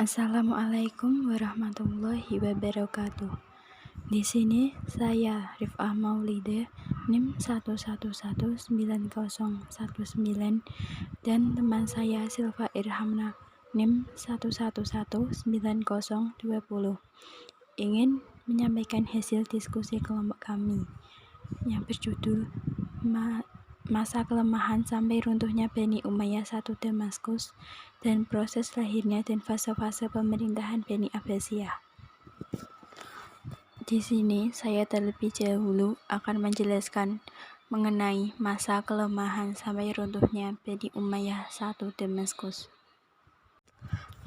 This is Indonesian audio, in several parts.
Assalamualaikum warahmatullahi wabarakatuh. Di sini saya Rifah Maulida NIM 1119019 dan teman saya Silva Irhamna NIM 1119020 ingin menyampaikan hasil diskusi kelompok kami yang berjudul Masa Kelemahan sampai Runtuhnya Bani Umayyah I Damaskus dan Proses Lahirnya dan Fase-fase Pemerintahan Bani Abbasiyah. Di sini saya terlebih dahulu akan menjelaskan mengenai masa kelemahan sampai runtuhnya Bani Umayyah I Damaskus.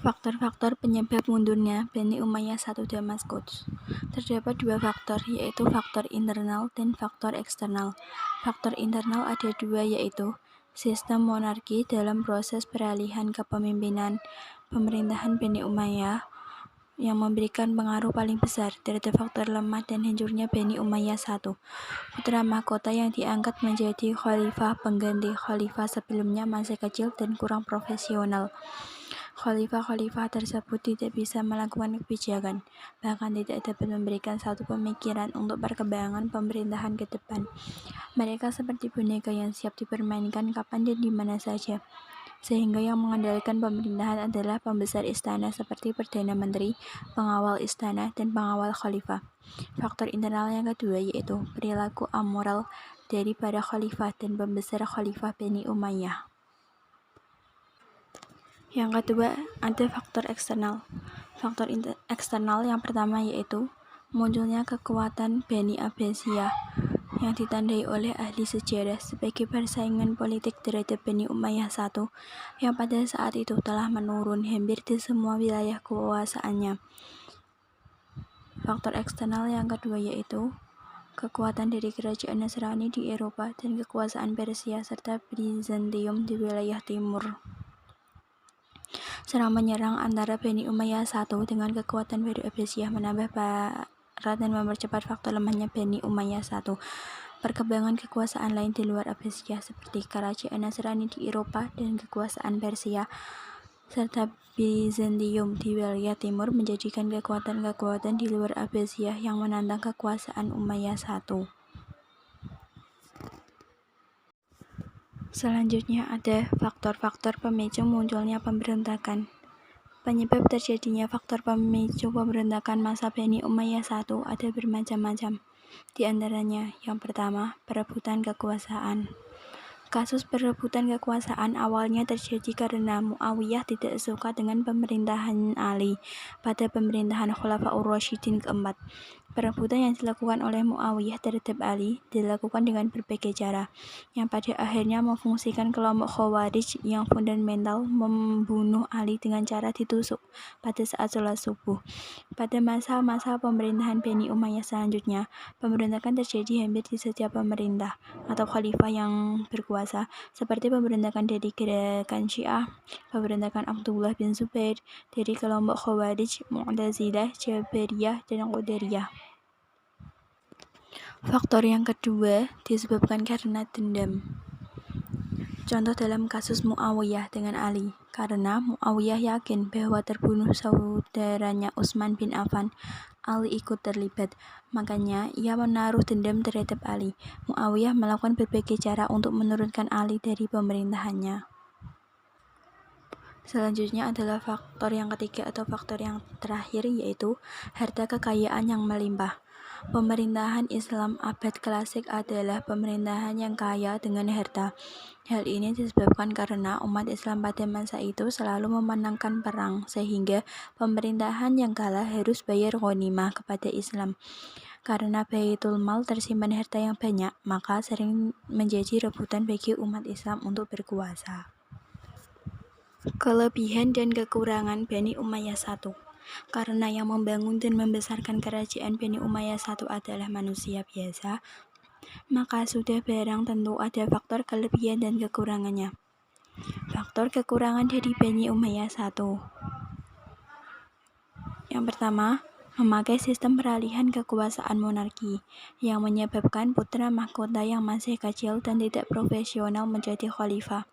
Faktor-faktor penyebab mundurnya Bani Umayyah I Damaskus. Terdapat dua faktor, yaitu faktor internal dan faktor eksternal. Faktor internal ada dua, yaitu sistem monarki dalam proses peralihan kepemimpinan pemerintahan Bani Umayyah yang memberikan pengaruh paling besar terhadap faktor lemah dan hancurnya Bani Umayyah I. Putra mahkota yang diangkat menjadi khalifah pengganti khalifah sebelumnya masih kecil dan kurang profesional. Khalifah-khalifah tersebut tidak bisa melakukan kebijakan, bahkan tidak dapat memberikan satu pemikiran untuk perkembangan pemerintahan ke depan. Mereka seperti boneka yang siap dipermainkan kapan dan di mana saja, sehingga yang mengendalikan pemerintahan adalah pembesar istana seperti Perdana Menteri, pengawal istana, dan pengawal khalifah. Faktor internal yang kedua yaitu perilaku amoral dari para khalifah dan pembesar khalifah Bani Umayyah. Yang kedua, ada faktor eksternal. Faktor eksternal yang pertama yaitu munculnya kekuatan Bani Abbasiyah yang ditandai oleh ahli sejarah sebagai persaingan politik terhadap Bani Umayyah I yang pada saat itu telah menurun hampir di semua wilayah kekuasaannya. Faktor eksternal yang kedua yaitu kekuatan dari kerajaan Nasrani di Eropa dan kekuasaan Persia serta Bizantium di wilayah timur. Serang menyerang antara Bani Umayyah I dengan kekuatan Bani Abbasiyah menambah parah dan mempercepat faktor lemahnya Bani Umayyah I. Perkembangan kekuasaan lain di luar Abbasiyah seperti kerajaan Nasrani di Eropa dan kekuasaan Persia serta Bizantium di wilayah timur menjadikan kekuatan-kekuatan di luar Abbasiyah yang menantang kekuasaan Umayyah I. Selanjutnya ada faktor-faktor pemicu munculnya pemberontakan. Penyebab terjadinya faktor pemicu pemberontakan masa Bani Umayyah I ada bermacam-macam. Di antaranya, yang pertama, perebutan kekuasaan. Kasus perebutan kekuasaan awalnya terjadi karena Muawiyah tidak suka dengan pemerintahan Ali pada pemerintahan Khulafaur Rasyidin keempat. Perebutan yang dilakukan oleh Muawiyah terhadap Ali dilakukan dengan berbagai cara, yang pada akhirnya memfungsikan kelompok Khawarij yang fundamental membunuh Ali dengan cara ditusuk pada saat sholat subuh. Pada masa-masa pemerintahan Bani Umayyah selanjutnya, pemberontakan terjadi hampir di setiap pemerintah atau khalifah yang berkuasa, seperti pemberontakan dari gerakan Syiah, pemberontakan Abdullah bin Zubair dari kelompok Khawarij, Mu'tazilah, Jabariyah, dan Qadariyah. Faktor yang kedua disebabkan karena dendam. Contoh dalam kasus Muawiyah dengan Ali, karena Muawiyah yakin bahwa terbunuh saudaranya Utsman bin Affan, Ali ikut terlibat. Makanya ia menaruh dendam terhadap Ali. Muawiyah melakukan berbagai cara untuk menurunkan Ali dari pemerintahannya. Selanjutnya adalah faktor yang ketiga atau faktor yang terakhir, yaitu harta kekayaan yang melimpah. Pemerintahan Islam abad klasik adalah pemerintahan yang kaya dengan harta. Hal ini disebabkan karena umat Islam pada masa itu selalu memenangkan perang, sehingga pemerintahan yang kalah harus bayar ghanimah kepada Islam. Karena Baitul Mal tersimpan harta yang banyak, maka sering menjadi rebutan bagi umat Islam untuk berkuasa. Kelebihan dan kekurangan Bani Umayyah I. Karena yang membangun dan membesarkan kerajaan Bani Umayyah I adalah manusia biasa, maka sudah barang tentu ada faktor kelebihan dan kekurangannya. Faktor kekurangan dari Bani Umayyah I. Yang pertama, memakai sistem peralihan kekuasaan monarki, yang menyebabkan putra mahkota yang masih kecil dan tidak profesional menjadi khalifah.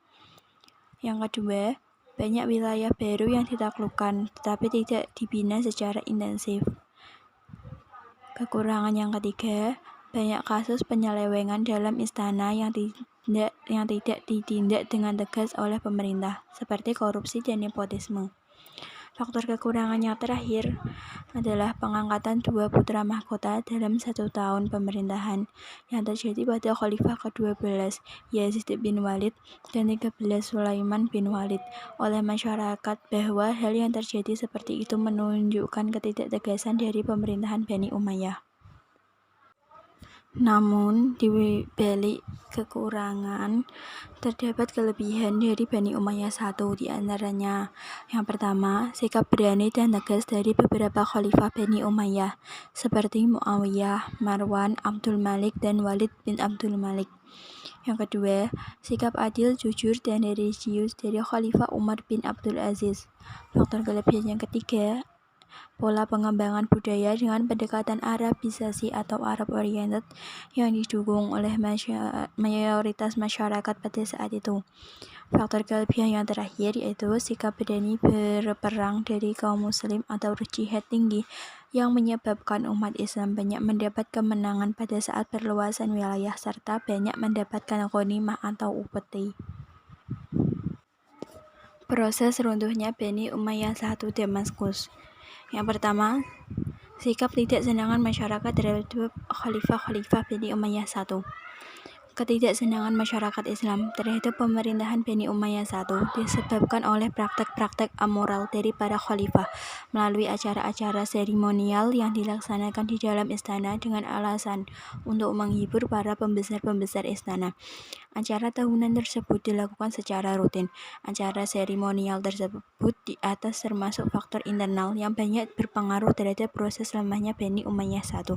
Yang kedua, banyak wilayah baru yang ditaklukkan, tetapi tidak dibina secara intensif. Kekurangan yang ketiga, banyak kasus penyelewengan dalam istana yang tidak ditindak dengan tegas oleh pemerintah, seperti korupsi dan nepotisme. Faktor kekurangan yang terakhir adalah pengangkatan 2 putra mahkota dalam 1 tahun pemerintahan yang terjadi pada Khalifah ke-12 Yazid bin Walid dan 13 Sulaiman bin Walid oleh masyarakat, bahwa hal yang terjadi seperti itu menunjukkan ketidaktegasan dari pemerintahan Bani Umayyah. Namun, di balik kekurangan, terdapat kelebihan dari Bani Umayyah I, di antaranya. Yang pertama, sikap berani dan tegas dari beberapa khalifah Bani Umayyah, seperti Muawiyah, Marwan, Abdul Malik, dan Walid bin Abdul Malik. Yang kedua, sikap adil, jujur, dan religius dari Khalifah Umar bin Abdul Aziz. Faktor kelebihan yang ketiga, pola pengembangan budaya dengan pendekatan Arabisasi atau Arab-oriented yang didukung oleh mayoritas masyarakat pada saat itu. Faktor kelebihan yang terakhir yaitu sikap berani berperang dari kaum muslim atau jihad tinggi yang menyebabkan umat Islam banyak mendapat kemenangan pada saat perluasan wilayah serta banyak mendapatkan ghanimah atau upeti. Proses runtuhnya Bani Umayyah I Damaskus. Yang pertama, sikap tidak senangan masyarakat terhadap khalifah Bani Umayyah I. Ketidaksenangan masyarakat Islam terhadap pemerintahan Bani Umayyah I disebabkan oleh praktek-praktek amoral dari para khalifah melalui acara-acara seremonial yang dilaksanakan di dalam istana dengan alasan untuk menghibur para pembesar-pembesar istana. Acara tahunan tersebut dilakukan secara rutin. Acara seremonial tersebut di atas termasuk faktor internal yang banyak berpengaruh terhadap proses lemahnya Bani Umayyah I.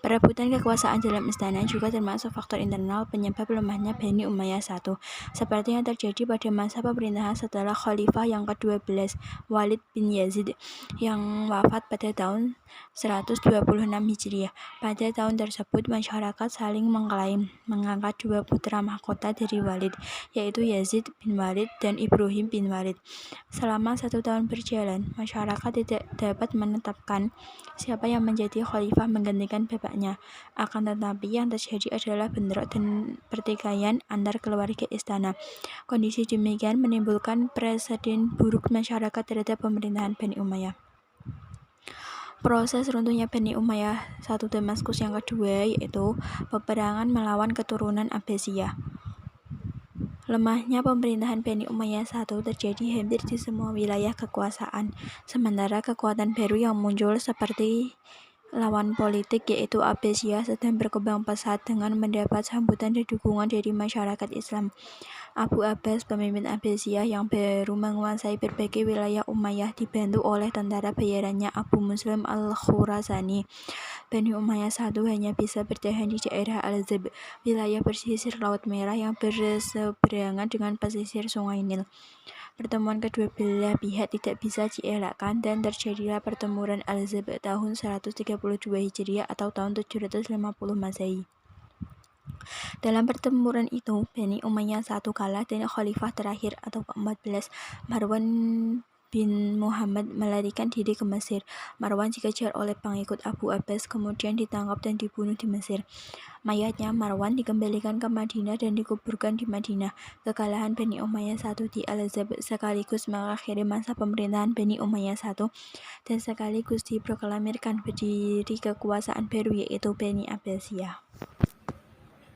Perebutan kekuasaan dalam istana juga termasuk faktor internal penyebab lemahnya Bani Umayyah I, seperti yang terjadi pada masa pemerintahan setelah Khalifah yang ke-12 Walid bin Yazid yang wafat pada tahun 126 Hijriah. Pada tahun tersebut, masyarakat saling mengklaim mengangkat 2 putra mahkota dari Walid, yaitu Yazid bin Walid dan Ibrahim bin Walid. Selama 1 tahun berjalan, masyarakat tidak dapat menetapkan siapa yang menjadi khalifah menggantikan bapaknya. Akan tetapi yang terjadi adalah bentrok dan pertikaian antar keluarga istana. Kondisi demikian menimbulkan presiden buruk masyarakat terhadap pemerintahan Bani Umayyah. Proses runtuhnya Bani Umayyah I Damaskus yang kedua yaitu peperangan melawan keturunan Abbasiyah. Lemahnya pemerintahan Bani Umayyah I terjadi hampir di semua wilayah kekuasaan, sementara kekuatan baru yang muncul seperti lawan politik yaitu Abbasiyah sedang berkembang pesat dengan mendapat sambutan dan dukungan dari masyarakat Islam. Abu Abbas, pemimpin Abbasiyah yang baru menguasai berbagai wilayah Umayyah, dibantu oleh tentara bayarannya Abu Muslim al-Khurasani. Bani Umayyah I hanya bisa bertahan di daerah Al-Zab, wilayah pesisir Laut Merah yang berseberangan dengan pesisir Sungai Nil. Pertemuan kedua belah pihak tidak bisa dielakkan dan terjadilah pertempuran Al-Zab tahun 132 Hijriah atau tahun 750 Masehi. Dalam pertempuran itu, Bani Umayyah I kalah dan khalifah terakhir atau ke-14 Marwan bin Muhammad melarikan diri ke Mesir. Marwan dikejar oleh pengikut Abu Abbas, kemudian ditangkap dan dibunuh di Mesir. Mayatnya Marwan dikembalikan ke Madinah dan dikuburkan di Madinah. Kekalahan Bani Umayyah I di Al-Zab sekaligus mengakhiri masa pemerintahan Bani Umayyah I dan sekaligus diproklamirkan berdiri kekuasaan baru yaitu Bani Abbasiyah.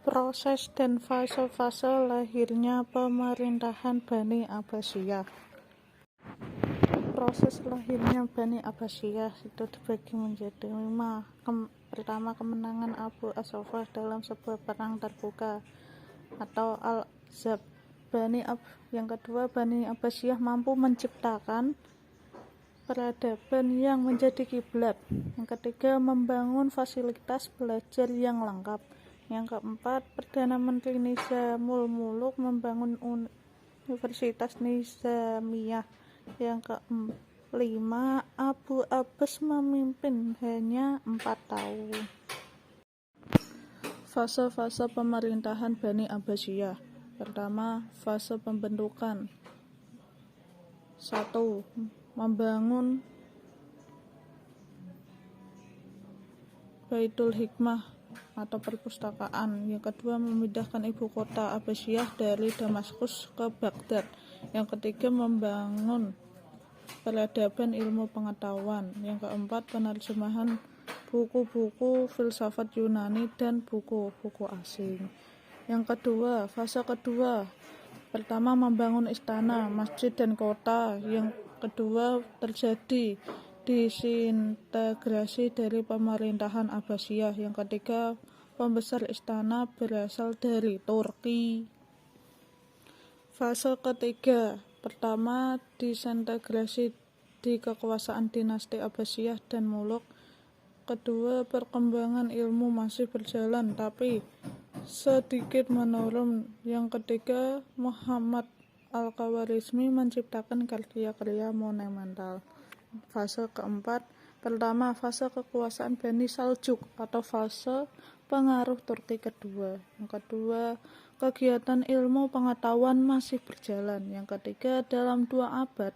Proses dan fase-fase lahirnya pemerintahan Bani Abbasiyah. Proses lahirnya Bani Abbasiyah itu dibagi menjadi 5. Pertama, kemenangan Abu As-Saffah dalam sebuah perang terbuka atau Al-Zab. Yang kedua, Bani Abbasiyah mampu menciptakan peradaban yang menjadi kiblat. Yang ketiga, membangun fasilitas belajar yang lengkap. Yang keempat, Perdana Menteri Nizamul Muluk membangun Universitas Nizamiyah. Yang kelima, Abu Abbas memimpin hanya 4 tahun. Fase-fase pemerintahan Bani Abbasiyah. Pertama, fase pembentukan. 1. Membangun Baitul Hikmah atau perpustakaan. Yang kedua, memindahkan ibu kota Abbasiyah dari Damaskus ke Baghdad. Yang ketiga, membangun peradaban ilmu pengetahuan. Yang keempat, penerjemahan buku-buku filsafat Yunani dan buku-buku asing. Yang kedua, fase kedua, pertama membangun istana, masjid, dan kota. Yang kedua, terjadi disintegrasi dari pemerintahan Abbasiyah. Yang ketiga, pembesar istana berasal dari Turki. Fase ketiga, pertama disintegrasi di kekuasaan dinasti Abbasiyah dan Muluk. Kedua, perkembangan ilmu masih berjalan tapi sedikit menurun. Yang ketiga, Muhammad Al-Khawarizmi menciptakan karya-karya monumental. Fase keempat, pertama fase kekuasaan Bani Saljuk atau fase pengaruh Turki kedua. Yang kedua, kegiatan ilmu pengetahuan masih berjalan. Yang ketiga, dalam 2 abad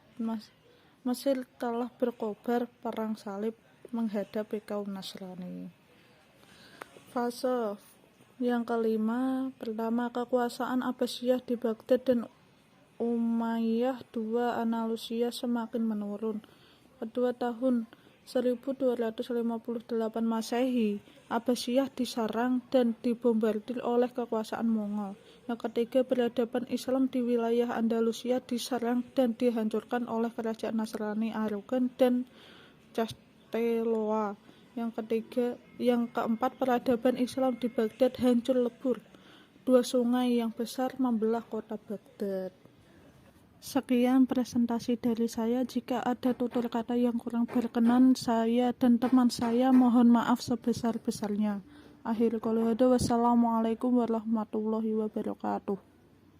Mesir telah berkobar perang salib menghadapi kaum Nasrani. Fase yang kelima, pertama kekuasaan Abbasiyah di Baghdad dan Umayyah II Andalusia semakin menurun. Kedua, tahun 1258 Masehi, Abbasiyah diserang dan dibombardir oleh kekuasaan Mongol. Yang ketiga, peradaban Islam di wilayah Andalusia diserang dan dihancurkan oleh kerajaan Nasrani Aragon dan Casteloa. Yang keempat, peradaban Islam di Baghdad hancur lebur. 2 sungai yang besar membelah kota Baghdad. Sekian presentasi dari saya. Jika ada tutur kata yang kurang berkenan, saya dan teman saya mohon maaf sebesar-besarnya. Akhirul qauli hadza, wassalamualaikum warahmatullahi wabarakatuh.